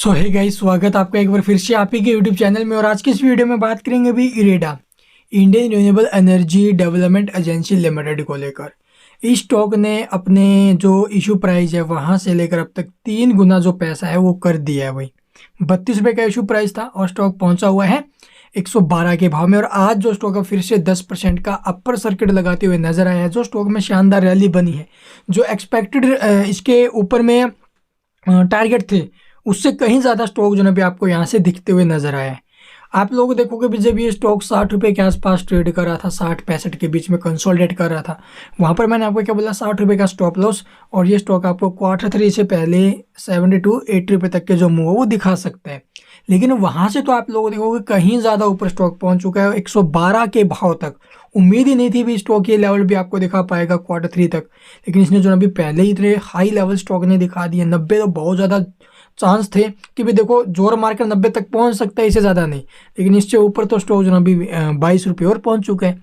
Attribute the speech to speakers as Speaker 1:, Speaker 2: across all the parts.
Speaker 1: सो hey guys, स्वागत आपका एक बार फिर से आप ही के यूट्यूब चैनल में। और आज की इस वीडियो में बात करेंगे अभी IREDA, Indian renewable energy development agency limited को लेकर। इस स्टॉक ने अपने जो इशू प्राइस है वहां से लेकर अब तक 3 गुना जो पैसा है वो कर दिया है भाई। 32 रुपये का इशू प्राइस था और स्टॉक पहुंचा हुआ है 112 के भाव में। और आज जो स्टॉक है फिर से 10% का अपर सर्किट लगाते हुए नजर आया है। जो स्टॉक में शानदार रैली बनी है, जो एक्सपेक्टेड इसके ऊपर में टारगेट थे उससे कहीं ज़्यादा स्टॉक जो है भी आपको यहाँ से दिखते हुए नजर आया है। आप लोग देखोगे भी जब ये स्टॉक 60 रुपये के आसपास ट्रेड कर रहा था, 60-65 के बीच में कंसोलिडेट कर रहा था, वहाँ पर मैंने आपको क्या बोला, 60 रुपये का स्टॉप लॉस। और ये स्टॉक आपको Q3 से पहले 70-80 रुपये तक के जो मूव है वो दिखा सकता है। लेकिन वहाँ से तो आप लोग देखोगे कहीं ज़्यादा ऊपर स्टॉक पहुँच चुका है 112 के भाव तक। उम्मीद ही नहीं थी भी स्टॉक ये लेवल भी आपको दिखा पाएगा Q3 तक, लेकिन इसने जो अभी पहले ही इतने हाई लेवल स्टॉक ने दिखा दिए। 90 तो बहुत ज़्यादा चांस थे कि भी देखो जोर मार कर 90 तक पहुंच सकता है, इससे ज़्यादा नहीं, लेकिन इससे ऊपर तो स्टॉक जो अभी 22 रुपये और पहुंच चुका है।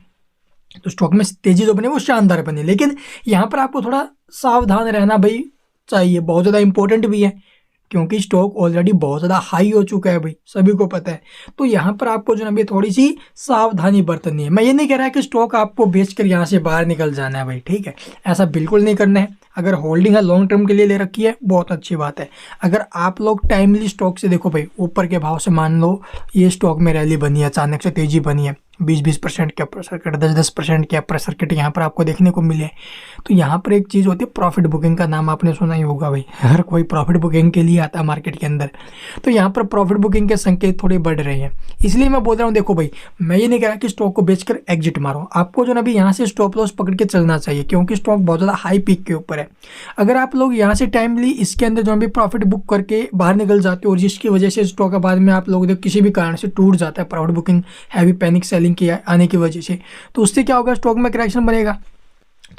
Speaker 1: तो स्टॉक में तेजी जो बनी वो शानदार बनी, लेकिन यहाँ पर आपको थोड़ा सावधान रहना भाई चाहिए, बहुत ज़्यादा इंपॉर्टेंट भी है, क्योंकि स्टॉक ऑलरेडी बहुत ज़्यादा हाई हो चुका है भाई, सभी को पता है। तो यहाँ पर आपको जो है थोड़ी सी सावधानी बरतनी है। मैं ये नहीं कह रहा कि स्टॉक आपको बेचकर यहाँ से बाहर निकल जाना है भाई, ठीक है, ऐसा बिल्कुल नहीं करना है। अगर होल्डिंग है, लॉन्ग टर्म के लिए ले रखी है, बहुत अच्छी बात है। अगर आप लोग टाइमली स्टॉक से देखो भाई, ऊपर के भाव से मान लो ये स्टॉक में रैली बनी है, अचानक से तेजी बनी है, 20% के अपर सर्किट, 10% के अपर सर्किट यहाँ पर आपको देखने को मिले। तो यहाँ पर एक चीज़ होती है प्रॉफिट बुकिंग का, नाम आपने सुना ही होगा भाई, हर कोई प्रॉफिट बुकिंग के लिए आता है मार्केट के अंदर। तो यहाँ पर प्रॉफिट बुकिंग के संकेत थोड़े बढ़ रहे हैं, इसलिए मैं बोल रहा हूँ देखो भाई, मैं ये नहीं कह रहा कि स्टॉक को बेचकर एग्जिट मारो, आपको जो ना भी यहाँ से स्टॉप लॉस पकड़ के चलना चाहिए, क्योंकि स्टॉक बहुत ज़्यादा हाई पीक के ऊपर है। अगर आप लोग यहाँ से टाइमली इसके अंदर जो भी प्रॉफिट बुक करके बाहर निकल जाते हो, और जिसकी वजह से स्टॉक के बाद में आप लोग किसी भी कारण से टूट जाता है profit booking, heavy panic selling की आने की वजह से, तो उससे क्या होगा, स्टॉक में करेक्शन बनेगा,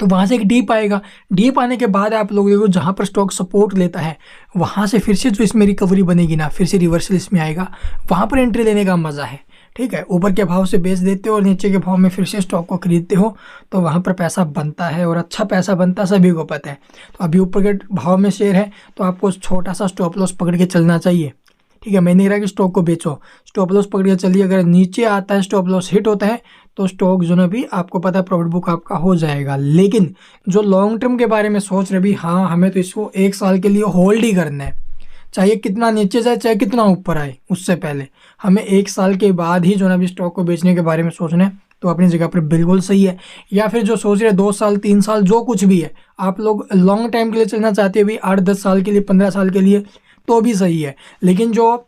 Speaker 1: तो वहाँ से एक डीप आएगा। डीप आने के बाद आप लोग देखो जहाँ पर स्टॉक सपोर्ट लेता है वहाँ से फिर से जो इसमें रिकवरी बनेगी ना, फिर से रिवर्सल इसमें आएगा, वहाँ पर एंट्री लेने का मज़ा है, ठीक है। ऊपर के भाव से बेच देते हो और नीचे के भाव में फिर से स्टॉक को खरीदते हो, तो वहाँ पर पैसा बनता है और अच्छा पैसा बनता है, सभी को पता है। तो अभी ऊपर के भाव में शेयर है तो आपको छोटा सा स्टॉप लॉस पकड़ के चलना चाहिए, ठीक है। मैं नहीं कह रहा कि स्टॉक को बेचो, स्टॉप लॉस पकड़ के चलिए। अगर नीचे आता है, स्टॉप लॉस हिट होता है, तो स्टॉक जो ना भी आपको पता है प्रॉफिट बुक आपका हो जाएगा। लेकिन जो लॉन्ग टर्म के बारे में सोच रहे भी, हाँ हमें तो इसको 1 साल के लिए होल्ड ही करना है, चाहे कितना नीचे जाए चाहे कितना ऊपर आए, उससे पहले हमें 1 साल के बाद ही जो ना भी स्टॉक को बेचने के बारे में सोचना है, तो अपनी जगह पर बिल्कुल सही है। या फिर जो सोच रहे 2 साल 3 साल जो कुछ भी है, आप लोग लॉन्ग टाइम के लिए चलना चाहते हो भी, 8-10 साल के लिए, 15 साल के लिए, तो भी सही है। लेकिन जो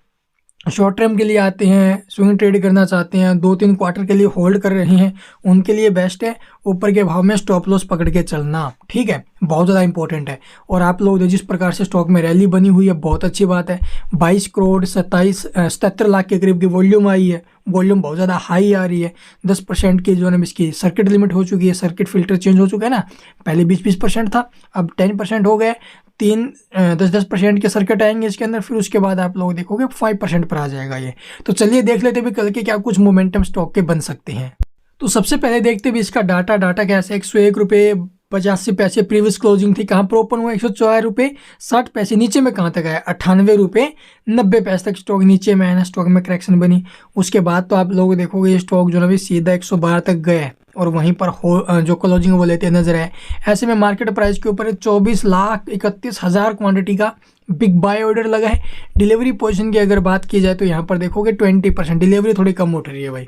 Speaker 1: शॉर्ट टर्म के लिए आते हैं, स्विंग ट्रेड करना चाहते हैं, 2-3 क्वार्टर के लिए होल्ड कर रहे हैं, उनके लिए बेस्ट है ऊपर के भाव में स्टॉप लॉस पकड़ के चलना, ठीक है, बहुत ज़्यादा इंपॉर्टेंट है। और आप लोग जिस प्रकार से स्टॉक में रैली बनी हुई है, बहुत अच्छी बात है। 22 करोड़ 77 लाख के करीब की वॉल्यूम आई है, वॉल्यूम बहुत ज़्यादा हाई आ रही है। 10% की जो है इसकी सर्किट लिमिट हो चुकी है, सर्किट फिल्टर चेंज हो चुका है ना, पहले 20% था, अब 10% हो गए। 10% के सर्किट आएंगे इसके अंदर, फिर उसके बाद आप लोग देखोगे 5% पर आ जाएगा ये। तो चलिए देख लेते भी कल के क्या कुछ मोमेंटम स्टॉक के बन सकते हैं। तो सबसे पहले देखते भी इसका डाटा कैसे। 101 रुपये 85 पैसे प्रीवियस क्लोजिंग थी, कहाँ पर ओपन हुआ, 104 रुपये 60 पैसे, नीचे में कहाँ तक आया, 98 रुपये 90 पैसे तक स्टॉक नीचे में है ना, स्टॉक में करेक्शन बनी। उसके बाद तो आप लोग देखोगे ये स्टॉक जो है सीधा 112 तक गए और वहीं पर जो क्लोजिंग वो लेते नजर आए। ऐसे में मार्केट प्राइस के ऊपर 24,31,000 क्वांटिटी का बिग बाय ऑर्डर लगा है। डिलीवरी पोजीशन की अगर बात की जाए तो यहाँ पर देखोगे 20% डिलीवरी थोड़ी कम उठ रही है भाई,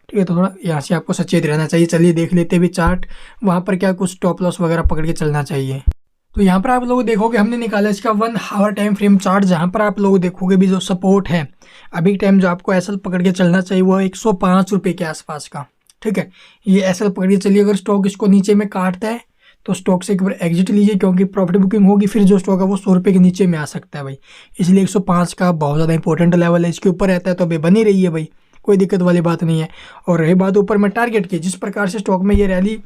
Speaker 1: ठीक है, तो थोड़ा यहाँ से आपको सचेत रहना चाहिए। चलिए देख लेते भी चार्ट, वहाँ पर क्या कुछ स्टॉप लॉस वगैरह पकड़ के चलना चाहिए। तो यहाँ पर आप लोग देखोगे हमने निकाला इसका 1 आवर टाइम फ्रेम चार्ट, जहाँ पर आप लोग देखोगे भी जो सपोर्ट है अभी टाइम जो आपको एसएल पकड़ के चलना चाहिए वो 105 रुपये के आसपास का, ठीक है। ये एसएल पकड़ के चलिए, अगर स्टॉक इसको नीचे में काटता है तो स्टॉक से एक बार एग्जिट लीजिए, क्योंकि प्रॉफिट बुकिंग होगी, फिर जो स्टॉक है वो 100 रुपये के नीचे में आ सकता है भाई। इसलिए 105 का बहुत ज़्यादा इंपॉर्टेंट लेवल है, इसके ऊपर रहता है तो अभी बनी रही है भाई, कोई दिक्कत वाली बात नहीं है। और रही बात ऊपर में टारगेट की, जिस प्रकार से स्टॉक में ये रैली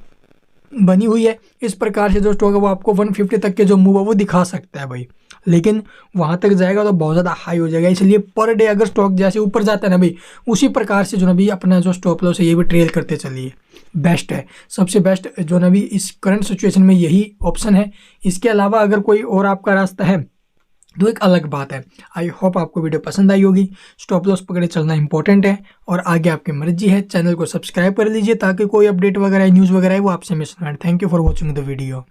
Speaker 1: बनी हुई है, इस प्रकार से जो स्टॉक है वो आपको 150 तक के जो मूव है वो दिखा सकता है भाई, लेकिन वहाँ तक जाएगा तो बहुत ज़्यादा हाई हो जाएगा। इसलिए पर डे अगर स्टॉक जैसे ऊपर जाता है ना भाई, उसी प्रकार से जो ना भी अपना जो स्टॉप लॉस है ये भी ट्रेल करते चलिए, बेस्ट है, सबसे बेस्ट जो ना भी इस करंट सिचुएशन में यही ऑप्शन है। इसके अलावा अगर कोई और आपका रास्ता है तो एक अलग बात है। आई होप आपको वीडियो पसंद आई होगी। स्टॉप लॉस पकड़े चलना इंपॉर्टेंट है और आगे आपकी मर्जी है। चैनल को सब्सक्राइब कर लीजिए ताकि कोई अपडेट वगैरह न्यूज़ वगैरह है वो आपसे मिस ना। Thank you for watching the video.